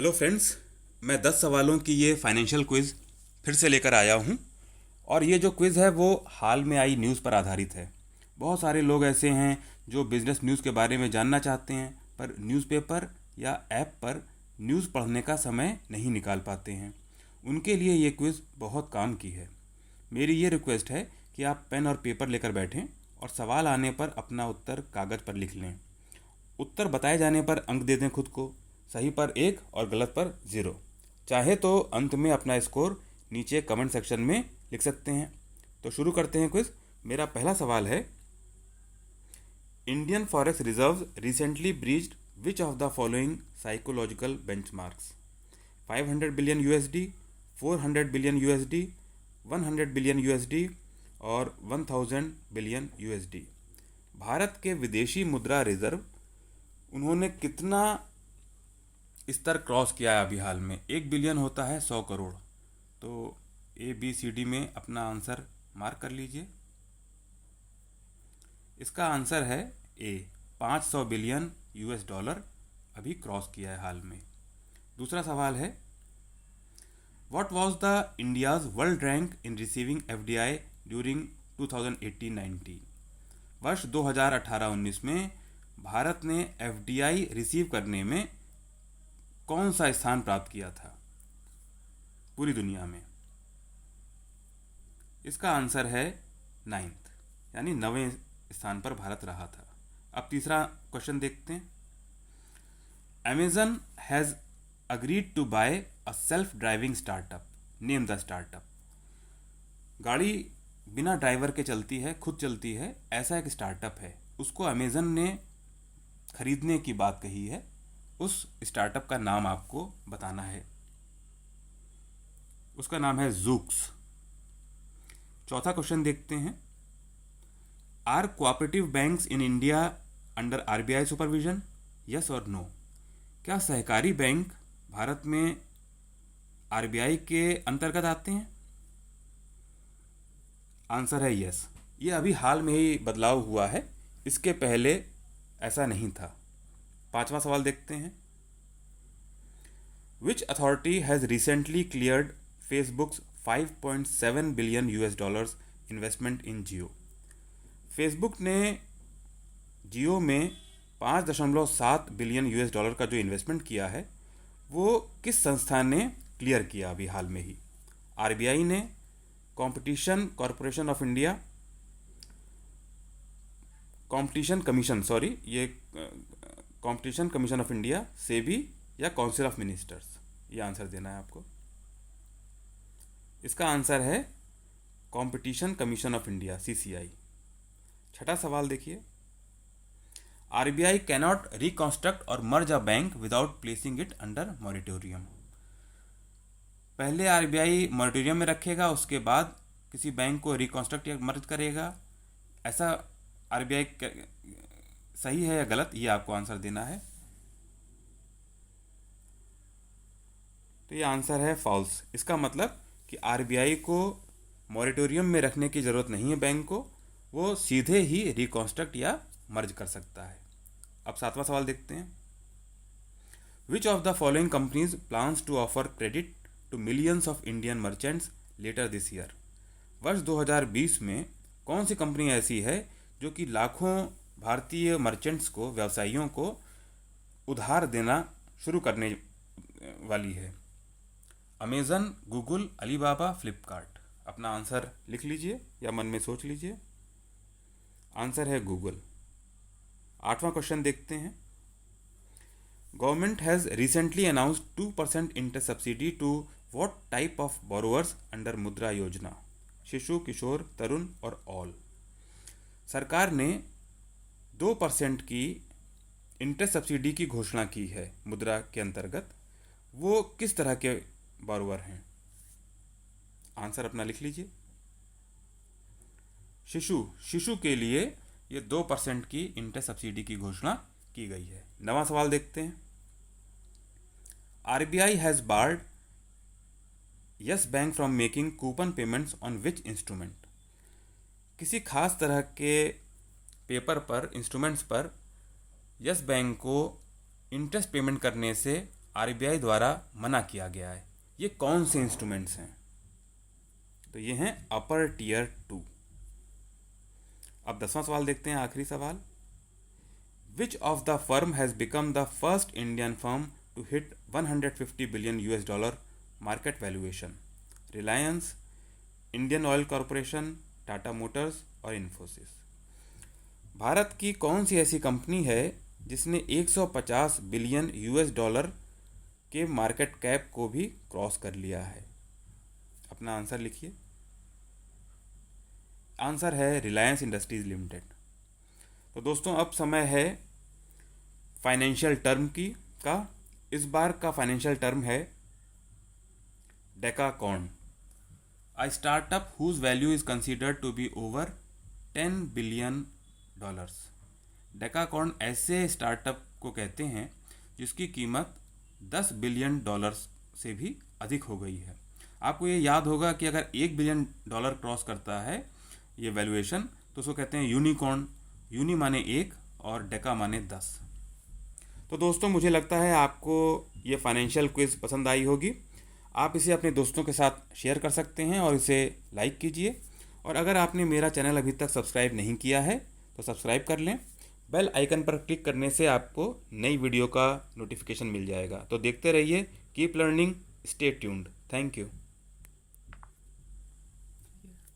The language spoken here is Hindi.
हेलो फ्रेंड्स, मैं 10 सवालों की ये फाइनेंशियल क्विज़ फिर से लेकर आया हूँ। और ये जो क्विज़ है वो हाल में आई न्यूज़ पर आधारित है। बहुत सारे लोग ऐसे हैं जो बिज़नेस न्यूज़ के बारे में जानना चाहते हैं, पर न्यूज़पेपर या ऐप पर न्यूज़ पढ़ने का समय नहीं निकाल पाते हैं। उनके लिए ये क्विज़ बहुत काम की है। मेरी ये रिक्वेस्ट है कि आप पेन और पेपर लेकर बैठें और सवाल आने पर अपना उत्तर कागज़ पर लिख लें। उत्तर बताए जाने पर अंक दे दें खुद को, सही पर 1 और गलत पर 0। चाहे तो अंत में अपना स्कोर नीचे कमेंट सेक्शन में लिख सकते हैं। तो शुरू करते हैं क्विज। मेरा पहला सवाल है, Indian forest reserve recently breached which of the following psychological benchmarks? 500 billion USD, 400 billion USD, 100 billion USD और 1000 बिलियन यूएसडी। भारत के विदेशी मुद्रा रिजर्व उन्होंने कितना स्तर क्रॉस किया है अभी हाल में? 1 बिलियन होता है 100 करोड़। तो ABCD में अपना आंसर मार्क कर लीजिए। इसका आंसर है ए, 500 बिलियन यूएस डॉलर अभी क्रॉस किया है हाल में। दूसरा सवाल है, what was the India's world rank in receiving FDI during 2018-19? वर्ष 2018-19 में भारत ने FDI रिसीव करने में कौन सा स्थान प्राप्त किया था पूरी दुनिया में? इसका आंसर है 9th, यानी 9वें स्थान पर भारत रहा था। अब तीसरा क्वेश्चन देखते हैं। Amazon has agreed to buy a self driving startup, name the startup. गाड़ी बिना ड्राइवर के चलती है, खुद चलती है, ऐसा एक स्टार्टअप है, उसको अमेज़न ने खरीदने की बात कही है। उस स्टार्टअप का नाम आपको बताना है। उसका नाम है जूक्स। चौथा क्वेश्चन देखते हैं, are cooperative banks in India under RBI supervision, yes और नो? क्या सहकारी बैंक भारत में RBI के अंतर्गत आते हैं? आंसर है यस। ये अभी हाल में ही बदलाव हुआ है, इसके पहले ऐसा नहीं था। पांचवा सवाल देखते हैं, which authority has recently cleared Facebook's 5.7 billion US dollars investment in Jio? Facebook ने जियो में 5.7 बिलियन यूएस डॉलर का जो इन्वेस्टमेंट किया है वो किस संस्था ने क्लियर किया अभी हाल में ही? RBI ने, competition corporation of India, competition commission, sorry, ये competition commission of India, SEBI या काउंसिल ऑफ मिनिस्टर्स? ये आंसर देना है आपको। इसका आंसर है competition commission of India, CCI। छठा सवाल देखिए, RBI कैनॉट रिकॉन्स्ट्रक्ट और merge a bank without placing it under moratorium. पहले RBI मॉरिटोरियम में रखेगा, उसके बाद किसी बैंक को रिकॉन्स्ट्रक्ट या मर्ज करेगा, ऐसा RBI सही है या गलत, ये आपको आंसर देना है। तो ये आंसर है फॉल्स। इसका मतलब कि RBI को मॉरिटोरियम में रखने की ज़रूरत नहीं है बैंक को, वो सीधे ही रिकॉन्स्ट्रक्ट या मर्ज कर सकता है। अब सातवां सवाल देखते हैं, which of the following companies plans to offer credit to millions of Indian merchants later this year? वर्ष 2020 में कौन सी कंपनी ऐसी है जो कि लाखों भारतीय मर्चेंट्स को, व्यवसायियों को उधार देना शुरू करने वाली है? Amazon, Google, Alibaba, Flipkart. अपना आंसर लिख लीजिए या मन में सोच लीजिए। आंसर है गूगल। आठवां क्वेश्चन देखते हैं, government has recently announced 2% interest subsidy to what type of borrowers under Mudra Yojana? शिशु, किशोर, तरुण और ऑल। सरकार ने 2% की इंटरेस्ट सब्सिडी की घोषणा की है मुद्रा के अंतर्गत। वो किस तरह के बोरोवर हैं? आंसर अपना लिख लीजिए। शिशु के लिए ये 2% की इंटरेस्ट सब्सिडी की घोषणा की गई है। नवा सवाल देखते हैं, RBI has barred Yes Bank from making coupon payments on which instrument? किसी खास तरह के पेपर पर, इंस्ट्रूमेंट्स पर यस बैंक को इंटरेस्ट पेमेंट करने से आरबीआई द्वारा मना किया गया है। ये कौन से इंस्ट्रूमेंट्स हैं? तो ये हैं अपर टियर 2। अब 10वां सवाल देखते हैं, आखिरी सवाल। Which of the firm has become the first Indian firm to hit 150 billion US$ market valuation? Reliance, Indian Oil Corporation, Tata Motors और इन्फोसिस। भारत की कौन सी ऐसी कंपनी है जिसने 150 बिलियन US$ के मार्केट कैप को भी क्रॉस कर लिया है? अपना आंसर लिखिए। आंसर है रिलायंस इंडस्ट्रीज लिमिटेड। तो दोस्तों अब समय है फाइनेंशियल टर्म का। इस बार का फाइनेंशियल टर्म है decacorn, a startup whose value is considered to be over $10 billion. Decacorn ऐसे स्टार्टअप को कहते हैं जिसकी कीमत $10 बिलियन से भी अधिक हो गई है। आपको ये याद होगा कि अगर $1 बिलियन क्रॉस करता है ये वैल्यूएशन तो उसको कहते हैं यूनिकॉर्न। यूनी माने 1 और डेका माने 10। तो दोस्तों मुझे लगता है आपको ये फाइनेंशियल क्विज़ पसंद आई होगी। आप इसे अपने दोस्तों के साथ शेयर कर सकते हैं और इसे लाइक कीजिए। और अगर आपने मेरा चैनल अभी तक सब्सक्राइब नहीं किया है तो सब्सक्राइब कर लें। बेल आइकन पर क्लिक करने से आपको नई वीडियो का नोटिफिकेशन मिल जाएगा। तो देखते रहिए। Keep learning, stay tuned. Thank you.